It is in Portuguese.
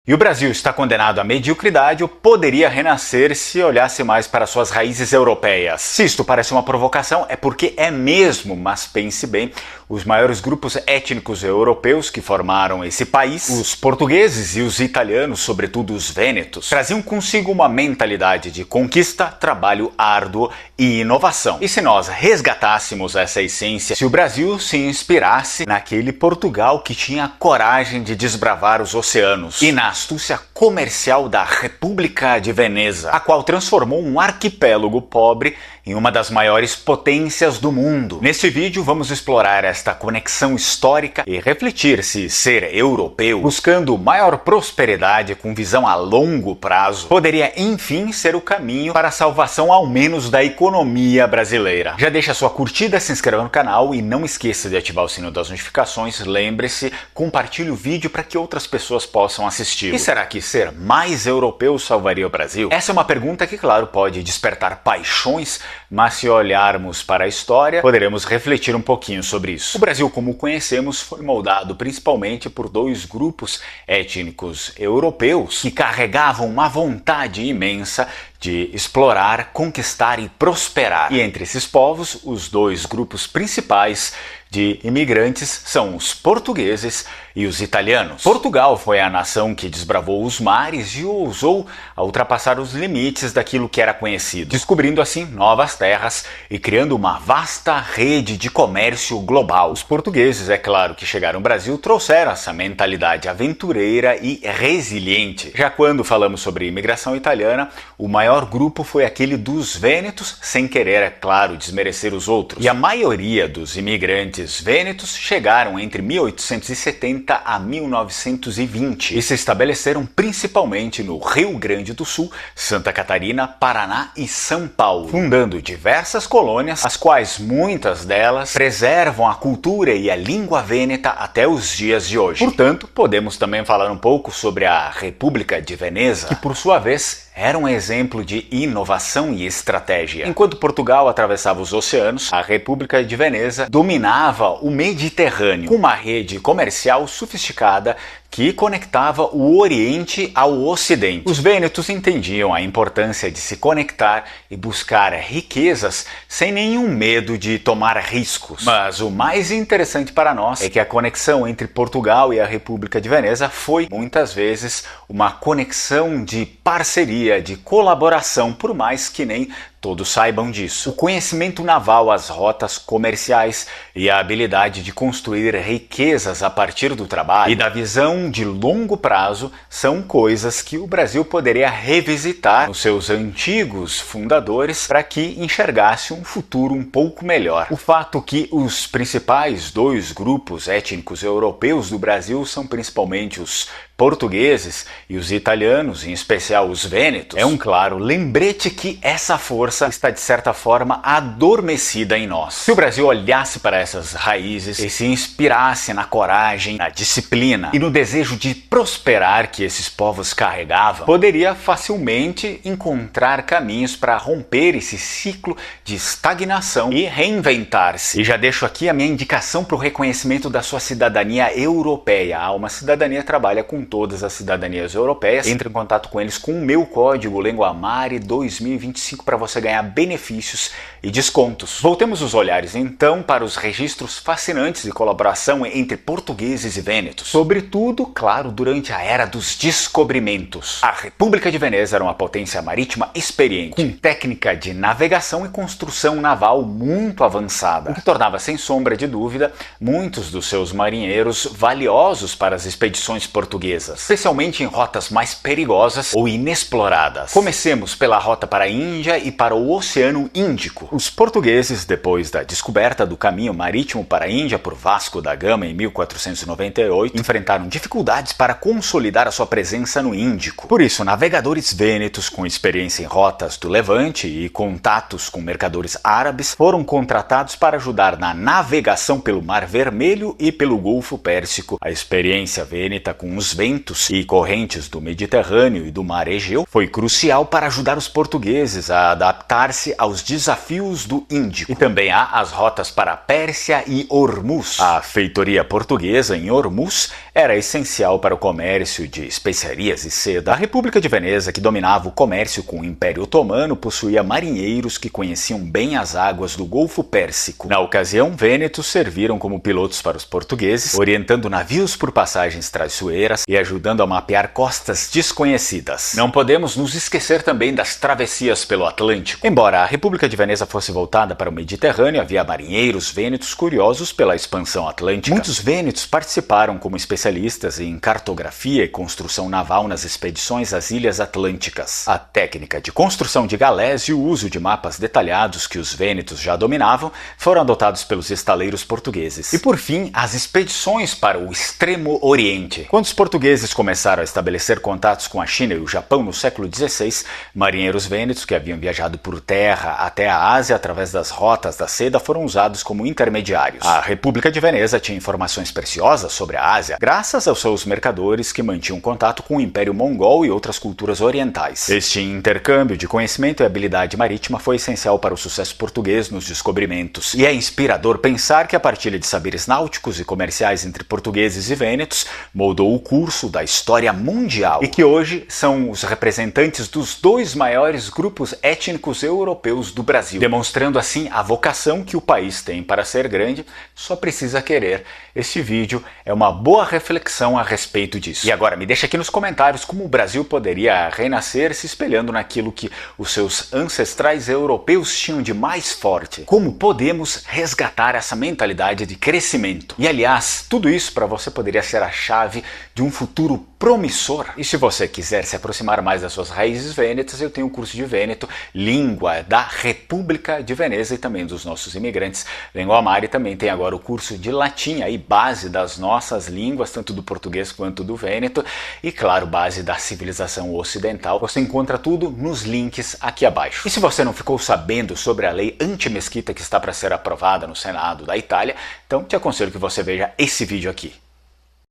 E o Brasil está condenado à mediocridade ou poderia renascer se olhasse mais para suas raízes europeias? Se isto parece uma provocação, é porque é mesmo, mas pense bem, os maiores grupos étnicos europeus que formaram esse país, os portugueses e os italianos, sobretudo os vênetos, traziam consigo uma mentalidade de conquista, trabalho árduo e inovação. E se nós resgatássemos essa essência, se o Brasil se inspirasse naquele Portugal que tinha a coragem de desbravar os oceanos e na astúcia comercial da República de Veneza, a qual transformou um arquipélago pobre em uma das maiores potências do mundo. Neste vídeo vamos explorar esta conexão histórica e refletir se ser europeu, buscando maior prosperidade com visão a longo prazo, poderia enfim ser o caminho para a salvação ao menos da economia brasileira. Já deixa sua curtida, se inscreva no canal e não esqueça de ativar o sino das notificações. Lembre-se, compartilhe o vídeo para que outras pessoas possam assistir. E será que ser mais europeu salvaria o Brasil? Essa é uma pergunta que, claro, pode despertar paixões, mas se olharmos para a história, poderemos refletir um pouquinho sobre isso. O Brasil, como conhecemos, foi moldado principalmente por dois grupos étnicos europeus que carregavam uma vontade imensa de explorar, conquistar e prosperar. E entre esses povos, os dois grupos principais de imigrantes são os portugueses e os italianos. Portugal foi a nação que desbravou os mares e ousou ultrapassar os limites daquilo que era conhecido, descobrindo assim novas terras e criando uma vasta rede de comércio global. Os portugueses, é claro, que chegaram ao Brasil, trouxeram essa mentalidade aventureira e resiliente. Já quando falamos sobre imigração italiana, o maior grupo foi aquele dos vênetos, sem querer, é claro, desmerecer os outros. E a maioria dos imigrantes vênetos chegaram entre 1870 a 1920 e se estabeleceram principalmente no Rio Grande do Sul, Santa Catarina, Paraná e São Paulo, fundando diversas colônias, as quais muitas delas preservam a cultura e a língua vêneta até os dias de hoje. Portanto, podemos também falar um pouco sobre a República de Veneza, que por sua vez era um exemplo de inovação e estratégia. Enquanto Portugal atravessava os oceanos, a República de Veneza dominava o Mediterrâneo, com uma rede comercial sofisticada que conectava o Oriente ao Ocidente. Os vênetos entendiam a importância de se conectar e buscar riquezas sem nenhum medo de tomar riscos. Mas o mais interessante para nós é que a conexão entre Portugal e a República de Veneza foi, muitas vezes, uma conexão de parceria, de colaboração, por mais que nem todos saibam disso. O conhecimento naval, as rotas comerciais e a habilidade de construir riquezas a partir do trabalho e da visão de longo prazo são coisas que o Brasil poderia revisitar nos seus antigos fundadores para que enxergasse um futuro um pouco melhor. O fato que os principais dois grupos étnicos europeus do Brasil são principalmente os portugueses e os italianos, em especial os vênetos, é um claro lembrete que essa força está de certa forma adormecida em nós. Se o Brasil olhasse para essas raízes e se inspirasse na coragem, na disciplina e no desejo de prosperar que esses povos carregavam, poderia facilmente encontrar caminhos para romper esse ciclo de estagnação e reinventar-se. E já deixo aqui a minha indicação para o reconhecimento da sua cidadania europeia. Há uma cidadania que trabalha com todas as cidadanias europeias. Entre em contato com eles com o meu código Lenguamare 2025 para você ganhar benefícios e descontos. Voltemos os olhares então para os registros fascinantes de colaboração entre portugueses e vênetos. Sobretudo, claro, durante a era dos descobrimentos. A República de Veneza era uma potência marítima experiente, com técnica de navegação e construção naval muito avançada, o que tornava sem sombra de dúvida muitos dos seus marinheiros valiosos para as expedições portuguesas, especialmente em rotas mais perigosas ou inexploradas. Comecemos pela rota para a Índia e para o Oceano Índico. Os portugueses, depois da descoberta do caminho marítimo para a Índia por Vasco da Gama em 1498, enfrentaram dificuldades para consolidar a sua presença no Índico. Por isso, navegadores vênetos com experiência em rotas do Levante e contatos com mercadores árabes foram contratados para ajudar na navegação pelo Mar Vermelho e pelo Golfo Pérsico. A experiência vêneta com os vênetos ventos e correntes do Mediterrâneo e do Mar Egeu foi crucial para ajudar os portugueses a adaptar-se aos desafios do Índico. E também há as rotas para a Pérsia e Ormuz. A feitoria portuguesa em Ormuz era essencial para o comércio de especiarias e seda. A República de Veneza, que dominava o comércio com o Império Otomano, possuía marinheiros que conheciam bem as águas do Golfo Pérsico. Na ocasião, vênetos serviram como pilotos para os portugueses, orientando navios por passagens traiçoeiras e ajudando a mapear costas desconhecidas. Não podemos nos esquecer também das travessias pelo Atlântico. Embora a República de Veneza fosse voltada para o Mediterrâneo, havia marinheiros vênetos curiosos pela expansão atlântica. Muitos vênetos participaram como especialistas em cartografia e construção naval nas expedições às Ilhas Atlânticas. A técnica de construção de galés e o uso de mapas detalhados que os vênetos já dominavam foram adotados pelos estaleiros portugueses. E por fim, as expedições para o Extremo Oriente. Quando os portugueses começaram a estabelecer contatos com a China e o Japão no século XVI, marinheiros vênetos que haviam viajado por terra até a Ásia através das rotas da seda foram usados como intermediários. A República de Veneza tinha informações preciosas sobre a Ásia, graças aos seus mercadores que mantinham contato com o Império Mongol e outras culturas orientais. Este intercâmbio de conhecimento e habilidade marítima foi essencial para o sucesso português nos descobrimentos. E é inspirador pensar que a partilha de saberes náuticos e comerciais entre portugueses e vênetos moldou o curso da história mundial e que hoje são os representantes dos dois maiores grupos étnicos europeus do Brasil, demonstrando assim a vocação que o país tem para ser grande, só precisa querer. Este vídeo é uma boa reflexão a respeito disso. E agora me deixa aqui nos comentários como o Brasil poderia renascer se espelhando naquilo que os seus ancestrais europeus tinham de mais forte. Como podemos resgatar essa mentalidade de crescimento? E aliás, tudo isso para você poderia ser a chave de um futuro promissor. E se você quiser se aproximar mais das suas raízes vênetas, eu tenho um curso de Vêneto, Língua da República de Veneza e também dos nossos imigrantes. Língua Mari também tem agora o curso de latim, aí base das nossas línguas, tanto do português quanto do vêneto, e claro, base da civilização ocidental. Você encontra tudo nos links aqui abaixo. E se você não ficou sabendo sobre a lei anti-mesquita que está para ser aprovada no Senado da Itália, então te aconselho que você veja esse vídeo aqui.